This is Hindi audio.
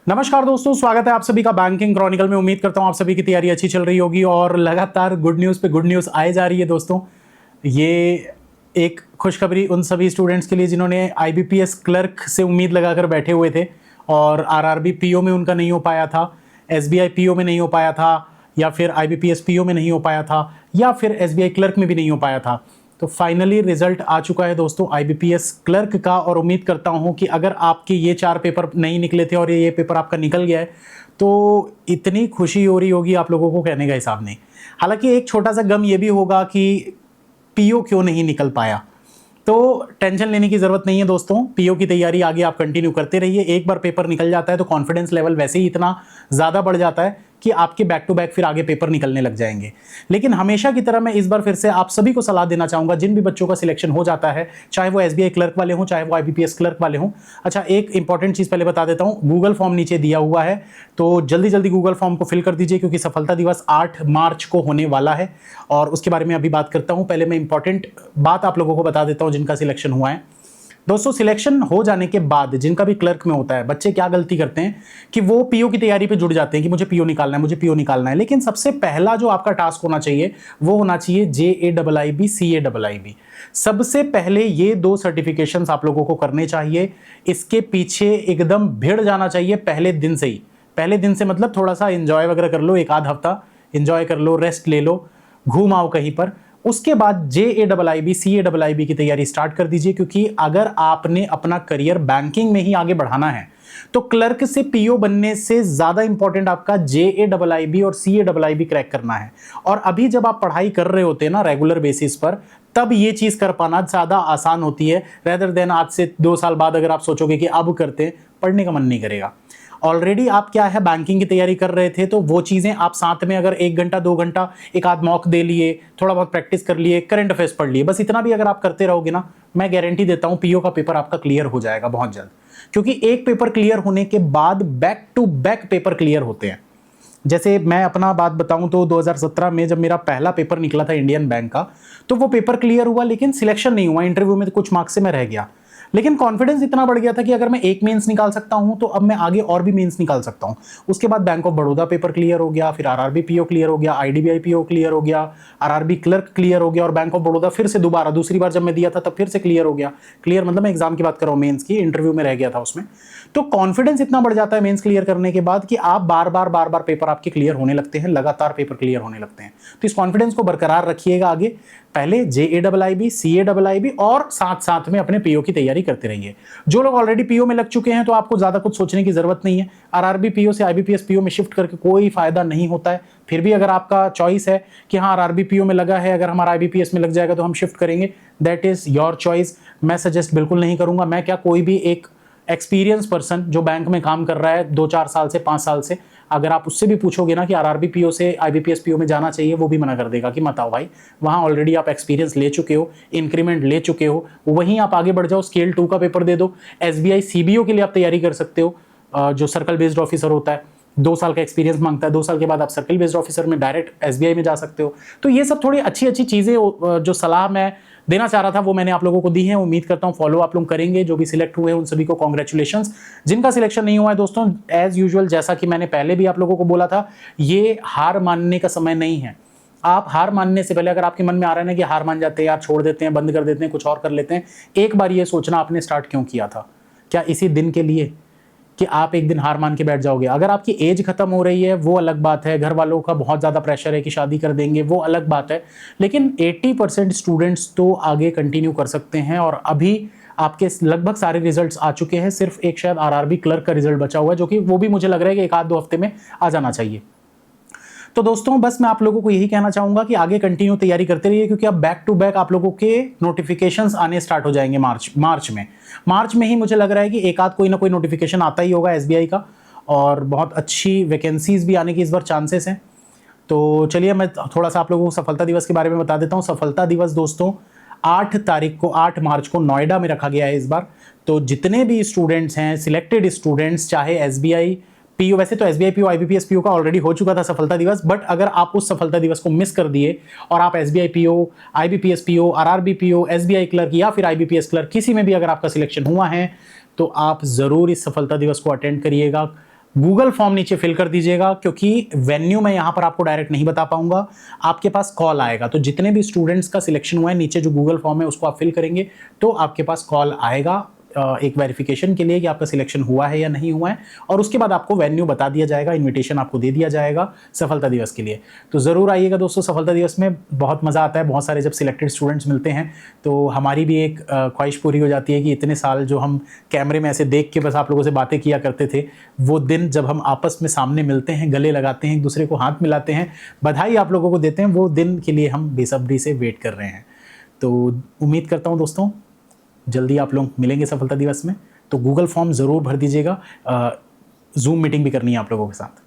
नमस्कार दोस्तों, स्वागत है आप सभी का बैंकिंग क्रॉनिकल में। उम्मीद करता हूं आप सभी की तैयारी अच्छी चल रही होगी और लगातार गुड न्यूज़ पे गुड न्यूज़ आए जा रही है। दोस्तों, ये एक खुशखबरी उन सभी स्टूडेंट्स के लिए जिन्होंने आईबीपीएस क्लर्क से उम्मीद लगाकर बैठे हुए थे और आरआरबी पीओ में उनका नहीं हो पाया था, एसबीआई पीओ में नहीं हो पाया था, या फिर आईबीपीएस पीओ में नहीं हो पाया था, या फिर एसबीआई क्लर्क में भी नहीं हो पाया था। तो फाइनली रिजल्ट आ चुका है दोस्तों आईबीपीएस क्लर्क का, और उम्मीद करता हूं कि अगर आपके ये 4 पेपर नहीं निकले थे और ये पेपर आपका निकल गया है तो इतनी खुशी हो रही होगी आप लोगों को कहने का हिसाब नहीं। हालांकि एक छोटा सा गम ये भी होगा कि पीओ क्यों नहीं निकल पाया, तो टेंशन लेने की जरूरत नहीं है दोस्तों। पीओ की तैयारी आगे आप कंटिन्यू करते रहिए। एक बार पेपर निकल जाता है तो कॉन्फिडेंस लेवल वैसे ही इतना ज़्यादा बढ़ जाता है कि आपके बैक टू बैक फिर आगे पेपर निकलने लग जाएंगे। लेकिन हमेशा की तरह मैं इस बार फिर से आप सभी को सलाह देना चाहूंगा, जिन भी बच्चों का सिलेक्शन हो जाता है, चाहे वो एसबीआई क्लर्क वाले हों, चाहे वो आईबीपीएस क्लर्क वाले हों। अच्छा, एक इंपॉर्टेंट चीज़ पहले बता देता हूं, गूगल फॉर्म नीचे दिया हुआ है, तो जल्दी जल्दी गूगल फॉर्म को फिल कर दीजिए क्योंकि सफलता दिवस 8 मार्च को होने वाला है और उसके बारे में अभी बात करता हूं। पहले मैं इंपॉर्टेंट बात आप लोगों को बता देता हूं जिनका सिलेक्शन हुआ है। दोस्तों, सिलेक्शन हो जाने के बाद जिनका भी क्लर्क में होता है, बच्चे क्या गलती करते हैं कि वो पीओ की तैयारी पे जुड़ जाते हैं कि मुझे पीओ निकालना है, मुझे पीओ निकालना है। लेकिन सबसे पहला जो आपका टास्क होना चाहिए वो होना चाहिए JAIIB CAIIB। सबसे पहले ये 2 सर्टिफिकेशंस आप लोगों को करने चाहिए। इसके पीछे एकदम भिड़ जाना चाहिए पहले दिन से ही। पहले दिन से मतलब थोड़ा सा एंजॉय वगैरह कर लो, एक आध हफ्ता एंजॉय कर लो, रेस्ट ले लो, घूम आओ कहीं पर। उसके बाद JAIIB CAIIB की तैयारी स्टार्ट कर दीजिए, क्योंकि अगर आपने अपना करियर बैंकिंग में ही आगे बढ़ाना है तो क्लर्क से पीओ बनने से ज्यादा इंपॉर्टेंट आपका JAIIB और CAIIB क्रैक करना है। और अभी जब आप पढ़ाई कर रहे होते हैं ना रेगुलर बेसिस पर, तब ये चीज कर पाना ज्यादा आसान होती है, रेदर देन आज से 2 साल बाद अगर आप सोचोगे कि अब करते हैं, पढ़ने का मन नहीं करेगा। ऑलरेडी आप क्या है बैंकिंग की तैयारी कर रहे थे तो वो चीज़ें आप साथ में अगर 1 घंटा 2 घंटा एक आध मॉक दे लिए, थोड़ा बहुत प्रैक्टिस कर लिए, करंट अफेयर्स पढ़ लिए, बस इतना भी अगर आप करते रहोगे ना, मैं गारंटी देता हूं पीओ का पेपर आपका क्लियर हो जाएगा बहुत जल्द। क्योंकि एक पेपर क्लियर होने के बाद back to back paper clear होते हैं। जैसे मैं अपना बात बताऊं तो 2017 में जब मेरा पहला पेपर निकला था इंडियन बैंक का, तो वो पेपर क्लियर हुआ लेकिन सिलेक्शन नहीं हुआ, इंटरव्यू में तो कुछ मार्क्स से मैं रह गया। लेकिन कॉन्फिडेंस इतना बढ़ गया था कि अगर मैं एक मेंस निकाल सकता हूं तो अब मैं आगे और भी मेंस निकाल सकता हूं। उसके बाद bank of Baroda paper clear हो गया, फिर आरआरबी पीओ क्लियर हो गया, आईडीबीआई पीओ क्लियर हो गया, आरआरबी क्लर्क क्लियर हो गया, और बैंक ऑफ बड़ौदा फिर से दोबारा दूसरी बार जब मैं दिया था तब फिर से क्लियर हो गया। क्लियर मतलब मैं एग्जाम की बात कर रहा हूं, मेंस की, इंटरव्यू में रह गया था उसमें। तो कॉन्फिडेंस इतना बढ़ जाता है मेंस क्लियर करने के बाद कि आप बार बार पेपर आपके क्लियर होने लगते हैं, लगातार पेपर क्लियर होने लगते हैं। तो इस कॉन्फिडेंस को बरकरार रखिएगा आगे, पहले JAIIB CAIIB और साथ साथ में अपने पीओ की तैयारी करते रहिए। जो लोग ऑलरेडी पीओ में लग चुके हैं तो आपको ज्यादा कुछ सोचने की जरूरत नहीं है। आरआरबी पीओ से आईबीपीएस पीओ में शिफ्ट करके कोई फायदा नहीं होता है। फिर भी अगर आपका चॉइस है कि हाँ आरआरबी पीओ में लगा है, अगर हमारा आईबीपीएस में लग जाएगा तो हम शिफ्ट करेंगे, दैट इज योर चॉइस। मैं सजेस्ट बिल्कुल नहीं करूंगा। मैं क्या, कोई भी एक एक्सपीरियंस पर्सन जो बैंक में काम कर रहा है 2-4 साल से 5 साल से, अगर आप उससे भी पूछोगे ना कि आरआरबी पीओ से आईबीपीएस पीओ में जाना चाहिए, वो भी मना कर देगा कि मत आओ भाई, वहां ऑलरेडी आप एक्सपीरियंस ले चुके हो, इंक्रीमेंट ले चुके हो, वहीं आप आगे बढ़ जाओ, स्केल 2 का पेपर दे दो। एसबीआई सीबीओ के लिए आप तैयारी कर सकते हो, जो सर्कल बेस्ड ऑफिसर होता है, 2 साल का एक्सपीरियंस मांगता है, 2 साल के बाद आप सर्कल बेस्ड ऑफिसर में डायरेक्ट एसबीआई में जा सकते हो। तो ये सब थोड़ी अच्छी अच्छी चीजें जो सलाह मैं देना चाह रहा था वो मैंने आप लोगों को दी है। उम्मीद करता हूं फॉलो आप लोग करेंगे। जो भी सिलेक्ट हुए हैं उन सभी को कॉन्ग्रेचुलेशंस। जिनका सिलेक्शन नहीं हुआ है दोस्तों, एज यूजुअल जैसा कि मैंने पहले भी आप लोगों को बोला था, ये हार मानने का समय नहीं है। आप हार मानने से पहले अगर आपके मन में आ रहा है ना कि हार मान जाते हैं यार, छोड़ देते हैं, बंद कर देते हैं, कुछ और कर लेते हैं, एक बार ये सोचना आपने स्टार्ट क्यों किया था। क्या इसी दिन के लिए कि आप एक दिन हार मान के बैठ जाओगे? अगर आपकी एज खत्म हो रही है वो अलग बात है, घर वालों का बहुत ज़्यादा प्रेशर है कि शादी कर देंगे, वो अलग बात है। लेकिन 80% स्टूडेंट्स तो आगे कंटिन्यू कर सकते हैं और अभी आपके लगभग सारे रिजल्ट्स आ चुके हैं। सिर्फ एक शायद आरआरबी क्लर्क का रिजल्ट बचा हुआ है, जो कि वो भी मुझे लग रहा है कि 1-2 हफ्ते में आ जाना चाहिए। तो दोस्तों बस मैं आप लोगों को यही कहना चाहूंगा कि आगे कंटिन्यू तैयारी करते रहिए, क्योंकि अब बैक टू बैक आप लोगों के नोटिफिकेशंस आने स्टार्ट हो जाएंगे मार्च में ही मुझे लग रहा है कि एक आध कोई ना कोई नोटिफिकेशन आता ही होगा एसबीआई का, और बहुत अच्छी वैकेंसीज भी आने की इस बार चांसेस हैं। तो चलिए मैं थोड़ा सा आप लोगों को सफलता दिवस के बारे में बता देता हूँ। सफलता दिवस दोस्तों 8 मार्च को नोएडा में रखा गया है इस बार। तो जितने भी स्टूडेंट्स हैं, सिलेक्टेड स्टूडेंट्स, चाहे एसबीआई पीओ, वैसे तो एसबीआई पीओ आईबीपीएस पीओ का ऑलरेडी हो चुका था सफलता दिवस, बट अगर आप उस सफलता दिवस को मिस कर दिए और आप SBI PO, IBPS PO, RRB PO, SBI clerk या फिर आईबीपीएस क्लर्क, किसी में भी अगर आपका सिलेक्शन हुआ है तो आप जरूर इस सफलता दिवस को अटेंड करिएगा। गूगल फॉर्म नीचे फिल कर दीजिएगा, क्योंकि वेन्यू मैं यहाँ पर आपको डायरेक्ट नहीं बता पाऊंगा, आपके पास कॉल आएगा। तो जितने भी स्टूडेंट्स का सिलेक्शन हुआ है, नीचे जो गूगल फॉर्म है उसको आप फिल करेंगे तो आपके पास कॉल आएगा एक वेरिफिकेशन के लिए कि आपका सिलेक्शन हुआ है या नहीं हुआ है, और उसके बाद आपको वेन्यू बता दिया जाएगा, इनविटेशन आपको दे दिया जाएगा सफलता दिवस के लिए। तो ज़रूर आइएगा दोस्तों, सफलता दिवस में बहुत मज़ा आता है। बहुत सारे जब सिलेक्टेड स्टूडेंट्स मिलते हैं तो हमारी भी एक ख्वाहिश पूरी हो जाती है कि इतने साल जो हम कैमरे में ऐसे देख के बस आप लोगों से बातें किया करते थे, वो दिन जब हम आपस में सामने मिलते हैं, गले लगाते हैं, एक दूसरे को हाथ मिलाते हैं, बधाई आप लोगों को देते हैं, वो दिन के लिए हम बेसब्री से वेट कर रहे हैं। तो उम्मीद करता हूँ दोस्तों जल्दी आप लोग मिलेंगे सफलता दिवस में। तो गूगल फॉर्म ज़रूर भर दीजिएगा, जूम मीटिंग भी करनी है आप लोगों के साथ।